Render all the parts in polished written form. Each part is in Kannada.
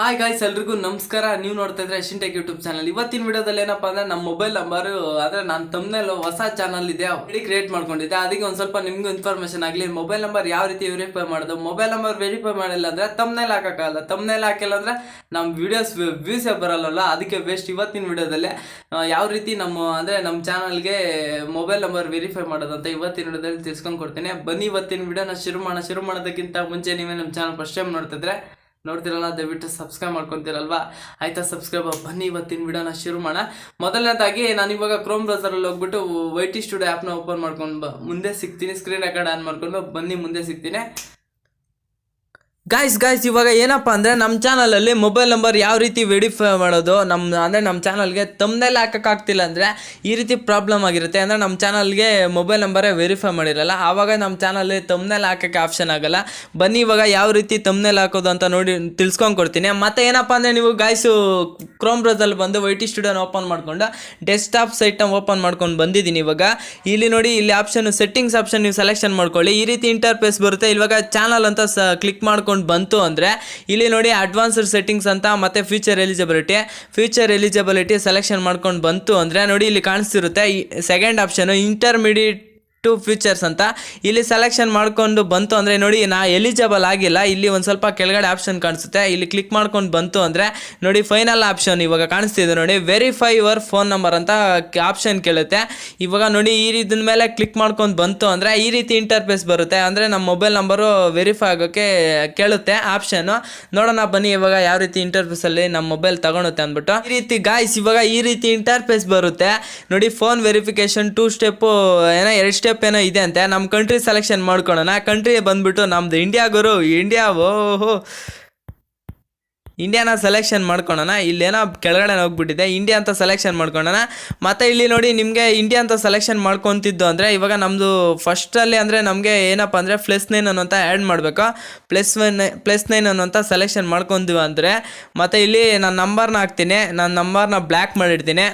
ಹಾಯ್ ಗಾಯ್ಸ್, ಎಲ್ರಿಗೂ ನಮಸ್ಕಾರ. ನೀವು ನೋಡ್ತಾ ಇದ್ರೆ ಯಶಿಂಟೆಕ್ ಯೂಟ್ಯೂಬ್ ಚಾನಲ್. ಇವತ್ತಿನ ವಿಡಿಯೋದಲ್ಲಿ ಏನಪ್ಪ ಅಂದ್ರೆ ನಮ್ಮ ಮೊಬೈಲ್ ನಂಬರ್ ಅಂದ್ರೆ ನಾನು ತಮ್ಮನೇಲಿ ಹೊಸ ಚಾನಲ್ ಇದೆ ಐಡಿ ಕ್ರಿಯೇಟ್ ಮಾಡ್ಕೊಂಡಿದ್ದೆ. ಅದಕ್ಕೆ ಒಂದು ಸ್ವಲ್ಪ ನಿಮ್ಗೂ ಇನ್ಫಾರ್ಮೇಶನ್ ಆಗಲಿ. ಮೊಬೈಲ್ ನಂಬರ್ ಯಾವ ರೀತಿ ವೆರಿಫೈ ಮಾಡೋದು, ಮೊಬೈಲ್ ನಂಬರ್ ವೆರಿಫೈ ಮಾಡಿಲ್ಲ ಅಂದ್ರೆ ತಮ್ಮನೇಲಿ ಹಾಕಕ್ಕಾಗಲ್ಲ. ತಮ್ಮನೇಲಿ ಹಾಕಿಲ್ಲ ಅಂದ್ರೆ ನಮ್ಮ ವಿಡಿಯೋಸ್ ವ್ಯೂಸೇ ಬರಲ್ಲ. ಅದಕ್ಕೆ ಬೆಸ್ಟ್ ಇವತ್ತಿನ ವಿಡಿಯೋದಲ್ಲಿ ಯಾವ ರೀತಿ ನಮ್ಮ ಚಾನಲ್ಗೆ ಮೊಬೈಲ್ ನಂಬರ್ ವೆರಿಫೈ ಮಾಡೋದಂತ ಇವತ್ತಿನ ವಿಡಿಯೋದಲ್ಲಿ ತಿಳ್ಸ್ಕೊಂಡು ಕೊಡ್ತೀನಿ. ಬನ್ನಿ ಇವತ್ತಿನ ವಿಡಿಯೋನ ಶುರು ಮಾಡೋದಕ್ಕಿಂತ ಮುಂಚೆ ನೀವೇ ನಮ್ಮ ಚಾನಲ್ ಫಸ್ಟ್ ಟೈಮ್ ನೋಡ್ತಿರಲ್ಲ, ದಯವಿಟ್ಟು ಸಬ್ಸ್ಕ್ರೈಬ್ ಮಾಡ್ಕೊತೀರಲ್ವಾ? ಆಯ್ತಾ, ಸಬ್ಸ್ಕ್ರೈಬ್. ಬನ್ನಿ ಇವತ್ತಿನ ವಿಡಿಯೋನ ಶುರು ಮಾಡೋಣ. ಮೊದಲನೇದಾಗಿ ನಾನು ಇವಾಗ ಕ್ರೋಮ್ ಬ್ರೌಸರಲ್ಲಿ ಹೋಗ್ಬಿಟ್ಟು ವೈಟಿ ಸ್ಟುಡಿಯೋ ಆ್ಯಪ್ನ ಓಪನ್ ಮಾಡ್ಕೊಂಡು ಮುಂದೆ ಸಿಗ್ತೀನಿ. ಸ್ಕ್ರೀನ್ ರೆಕಾರ್ಡ್ ಆನ್ ಮಾಡ್ಕೊಂಡು ಬನ್ನಿ ಮುಂದೆ ಸಿಗ್ತೀನಿ. ಗಾಯ್ಸ್ ಇವಾಗ ಏನಪ್ಪ ಅಂದರೆ ನಮ್ಮ ಚಾನಲಲ್ಲಿ ಮೊಬೈಲ್ ನಂಬರ್ ಯಾವ ರೀತಿ ವೆರಿಫೈ ಮಾಡೋದು, ನಮ್ಮ ಚಾನಲ್ಗೆ ತಮ್ಮನೇಲಿ ಹಾಕೋಕ್ಕಾಗ್ತಿಲ್ಲ ಅಂದರೆ ಈ ರೀತಿ ಪ್ರಾಬ್ಲಮ್ ಆಗಿರುತ್ತೆ. ಅಂದರೆ ನಮ್ಮ ಚಾನಲ್ಗೆ ಮೊಬೈಲ್ ನಂಬರೇ ವೆರಿಫೈ ಮಾಡಿರಲ್ಲ, ಆವಾಗ ನಮ್ಮ ಚಾನಲ್ಲಿ ತಮ್ಮನೇಲಿ ಹಾಕೋಕ್ಕೆ ಆಪ್ಷನ್ ಆಗಲ್ಲ. ಬನ್ನಿ ಇವಾಗ ಯಾವ ರೀತಿ ತಮ್ಮನೇಲಿ ಹಾಕೋದು ಅಂತ ನೋಡಿ ತಿಳ್ಸ್ಕೊಂಡು ಕೊಡ್ತೀನಿ. ಮತ್ತು ಏನಪ್ಪ ಅಂದರೆ ನೀವು ಗಾಯ್ಸು ಕ್ರೋಮ್ ಬ್ರೌಸರಲ್ಲಿ ಬಂದು ವೈಟಿ ಸ್ಟುಡಿಯೋನ ಓಪನ್ ಮಾಡಿಕೊಂಡು ಡೆಸ್ಕ್ಟಾಪ್ ಸೈಟ್ನ ಓಪನ್ ಮಾಡ್ಕೊಂಡು ಬಂದಿದ್ದೀನಿ. ಇವಾಗ ಇಲ್ಲಿ ನೋಡಿ, ಇಲ್ಲಿ ಆಪ್ಷನ್ ಸೆಟ್ಟಿಂಗ್ಸ್ ಆಪ್ಷನ್ ನೀವು ಸೆಲೆಕ್ಷನ್ ಮಾಡ್ಕೊಳ್ಳಿ. ಈ ರೀತಿ ಇಂಟರ್ಫೇಸ್ ಬರುತ್ತೆ. ಇವಾಗ ಚಾನಲ್ ಅಂತ ಕ್ಲಿಕ್ ಮಾಡ್ಕೊಂಡು ಬಂತು ಅಂದರೆ ಇಲ್ಲಿ ನೋಡಿ ಅಡ್ವಾನ್ಸ್ಡ್ ಸೆಟ್ಟಿಂಗ್ಸ್ ಅಂತ ಮತ್ತೆ ಫ್ಯೂಚರ್ ಎಲಿಜಿಬಿಲಿಟಿ ಸೆಲೆಕ್ಷನ್ ಮಾಡ್ಕೊಂಡು ಬಂತು ಅಂದರೆ ನೋಡಿ ಇಲ್ಲಿ ಕಾಣಿಸ್ತಿರುತ್ತೆ second option intermediate to futures ಅಂತ. ಇಲ್ಲಿ ಸೆಲೆಕ್ಷನ್ ಮಾಡ್ಕೊಂಡು ಬಂತು ಅಂದರೆ ನೋಡಿ ನಾ ಎಲಿಜಿಬಲ್ ಆಗಿಲ್ಲ. ಇಲ್ಲಿ ಒಂದು ಸ್ವಲ್ಪ ಕೆಳಗಡೆ ಆಪ್ಷನ್ ಕಾಣಿಸುತ್ತೆ, ಇಲ್ಲಿ ಕ್ಲಿಕ್ ಮಾಡ್ಕೊಂಡು ಬಂತು ಅಂದರೆ ನೋಡಿ ಫೈನಲ್ ಆಪ್ಷನ್ ಇವಾಗ ಕಾಣಿಸ್ತಿದೆ ನೋಡಿ, ವೆರಿಫೈ ಯುವರ್ ಫೋನ್ ನಂಬರ್ ಅಂತ ಆಪ್ಷನ್ ಕೇಳುತ್ತೆ. ಇವಾಗ ನೋಡಿ ಈ ರೀತಿ ಮೇಲೆ ಕ್ಲಿಕ್ ಮಾಡ್ಕೊಂಡು ಬಂತು ಅಂದರೆ ಈ ರೀತಿ ಇಂಟರ್ಫೇಸ್ ಬರುತ್ತೆ. ಅಂದರೆ ನಮ್ಮ ಮೊಬೈಲ್ ನಂಬರು ವೆರಿಫೈ ಆಗೋಕ್ಕೆ ಕೇಳುತ್ತೆ ಆಪ್ಷನ್ನು. ನೋಡೋಣ ಬನ್ನಿ ಇವಾಗ ಯಾವ ರೀತಿ ಇಂಟರ್ಫೇಸಲ್ಲಿ ನಮ್ಮ ಮೊಬೈಲ್ ತಗೊಳುತ್ತೆ ಅಂದ್ಬಿಟ್ಟು. ಈ ರೀತಿ ಗಾಯ್ಸ್ ಇವಾಗ ಈ ರೀತಿ ಇಂಟರ್ಫೇಸ್ ಬರುತ್ತೆ ನೋಡಿ. ಫೋನ್ ವೆರಿಫಿಕೇಶನ್ 2 ಸ್ಟೆಪ್ಪು ಏನೋ 2 ಸ್ಟೆಪ್ ಏನೋ ಇದೆ ಅಂತೆ. ನಮ್ಮ ಕಂಟ್ರಿ ಸೆಲೆಕ್ಷನ್ ಮಾಡ್ಕೊಳ್ಳೋಣ. ಕಂಟ್ರಿ ಬಂದ್ಬಿಟ್ಟು ನಮ್ದು ಇಂಡಿಯಾ ಗುರು, ಇಂಡಿಯಾನ ಸೆಲೆಕ್ಷನ್ ಮಾಡ್ಕೊಳ್ಳೋಣ. ಇಲ್ಲೇನೋ ಕೆಳಗಡೆ ಹೋಗ್ಬಿಟ್ಟಿದೆ, ಇಂಡಿಯಾ ಅಂತ ಸೆಲೆಕ್ಷನ್ ಮಾಡ್ಕೊಳ್ಳೋಣ. ಮತ್ತು ಇಲ್ಲಿ ನೋಡಿ ನಿಮಗೆ ಇಂಡಿಯಾ ಅಂತ ಸೆಲೆಕ್ಷನ್ ಮಾಡ್ಕೊತಿದ್ದು ಅಂದರೆ ಇವಾಗ ನಮ್ಮದು ಫಸ್ಟಲ್ಲಿ ಅಂದರೆ ನಮಗೆ ಏನಪ್ಪ ಅಂದರೆ +9 ಅನ್ನೋಂಥ ಆ್ಯಡ್ ಮಾಡಬೇಕು. +9 ಅನ್ನೋಂಥ ಸೆಲೆಕ್ಷನ್ ಮಾಡ್ಕೊಂತೀವಿ ಅಂದರೆ ಮತ್ತು ಇಲ್ಲಿ ನಾನು ನಂಬರ್ನ ಹಾಕ್ತೀನಿ. ನಾನು ನಂಬರ್ನ ಬ್ಲ್ಯಾಕ್ ಮಾಡಿರ್ತೀನಿ.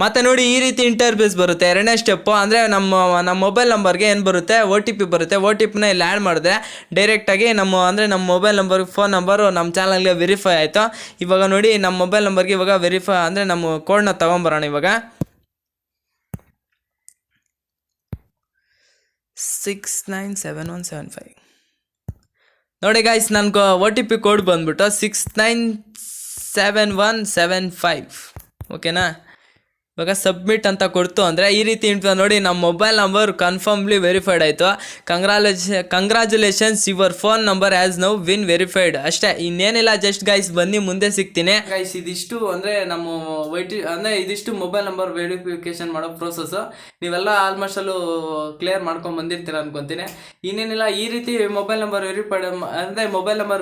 ಮತ್ತು ನೋಡಿ ಈ ರೀತಿ ಇಂಟರ್ಫೇಸ್ ಬರುತ್ತೆ. 2ನೇ ಸ್ಟೆಪ್ಪು ಅಂದರೆ ನಮ್ಮ ಮೊಬೈಲ್ ನಂಬರ್ಗೆ ಏನು ಬರುತ್ತೆ, OTP ಬರುತ್ತೆ. OTPನ ಇಲ್ಲಿ ಆ್ಯಡ್ ಮಾಡಿದ್ರೆ ಡೈರೆಕ್ಟಾಗಿ ನಮ್ಮ ಮೊಬೈಲ್ ನಂಬರ್ಗೆ ಫೋನ್ ನಂಬರು ನಮ್ಮ ಚಾನಲ್ಗೆ ವೆರಿಫೈ ಆಯಿತು. ಇವಾಗ ನೋಡಿ ನಮ್ಮ ಮೊಬೈಲ್ ನಂಬರ್ಗೆ ಇವಾಗ ವೆರಿಫೈ ಅಂದರೆ ನಮ್ಮ ಕೋಡ್ನ ತೊಗೊಂಬರೋಣ. ಇವಾಗ 697175 ನೋಡಿ ಗಾಯ್ಸ್, ನನಗೆ OTP ಕೋಡ್ ಬಂದ್ಬಿಟ್ಟು 697175. ಓಕೆನಾ? ಇವಾಗ ಸಬ್ಮಿಟ್ ಅಂತ ಕೊಡ್ತು ಅಂದರೆ ಈ ರೀತಿ ನೋಡಿ ನಮ್ಮ ಮೊಬೈಲ್ ನಂಬರ್ ಕನ್ಫರ್ಮ್ಲಿ ವೆರಿಫೈಡ್ ಆಯಿತು. Congratulations, your phone number has now win verified. ಅಷ್ಟೇ, ಇನ್ನೇನಿಲ್ಲ. ಜಸ್ಟ್ ಗಾಯ್ಸ್ ಬನ್ನಿ ಮುಂದೆ ಸಿಗ್ತೀನಿ. ಗಾಯ್ಸ್ ಇದಿಷ್ಟು ಅಂದರೆ ನಮ್ಮ ಇದಿಷ್ಟು ಮೊಬೈಲ್ ನಂಬರ್ ವೆರಿಫಿಕೇಶನ್ ಮಾಡೋ ಪ್ರೋಸೆಸ್ಸು. ನೀವೆಲ್ಲ ಆಲ್ಮೋಸ್ಟ್ ಅಲ್ಲೂ ಕ್ಲಿಯರ್ ಮಾಡ್ಕೊಂಡು ಬಂದಿರ್ತೀರ ಅನ್ಕೊತೀನಿ. ಇನ್ನೇನಿಲ್ಲ, ಈ ರೀತಿ ಮೊಬೈಲ್ ನಂಬರ್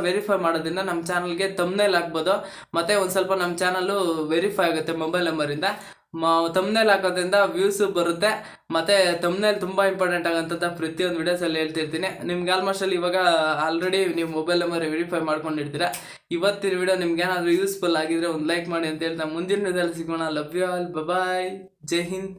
ವೆರಿಫೈ ಮಾಡೋದ್ರಿಂದ ನಮ್ಮ ಚಾನಲ್ಗೆ ತಮ್ಮನೇಲಿ ಹಾಕ್ಬೋದು. ಮತ್ತು ಒಂದು ಸ್ವಲ್ಪ ನಮ್ಮ ಚಾನಲ್ಲು ವೆರಿಫೈ ಆಗುತ್ತೆ ಮೊಬೈಲ್ ನಂಬರಿಂದ. ತಮ್ಮನೇಲಿ ಹಾಕೋದ್ರಿಂದ ವ್ಯೂಸು ಬರುತ್ತೆ. ಮತ್ತು ತಮ್ಮನೇಲಿ ತುಂಬ ಇಂಪಾರ್ಟೆಂಟ್ ಆಗೋಂಥದ್ದು ಪ್ರತಿಯೊಂದು ವೀಡಿಯೋಸಲ್ಲಿ ಹೇಳ್ತಿರ್ತೀನಿ. ನಿಮ್ಗೆ ಆಲ್ಮೋಸ್ಟ್ ಅಲ್ಲಿ ಇವಾಗ ಆಲ್ರೆಡಿ ನೀವು ಮೊಬೈಲ್ ನಂಬರ್ ವೆರಿಫೈ ಮಾಡ್ಕೊಂಡಿರ್ತೀರ. ಇವತ್ತಿನ ವಿಡಿಯೋ ನಿಮ್ಗೆ ಏನಾದರೂ ಯೂಸ್ಫುಲ್ ಆಗಿದ್ರೆ ಒಂದು ಲೈಕ್ ಮಾಡಿ ಅಂತ ಹೇಳ್ತಾ ಮುಂದಿನ ವಿಡಿಯೋದಲ್ಲಿ ಸಿಗೋಣ. Love you all, bye, Jai Hind.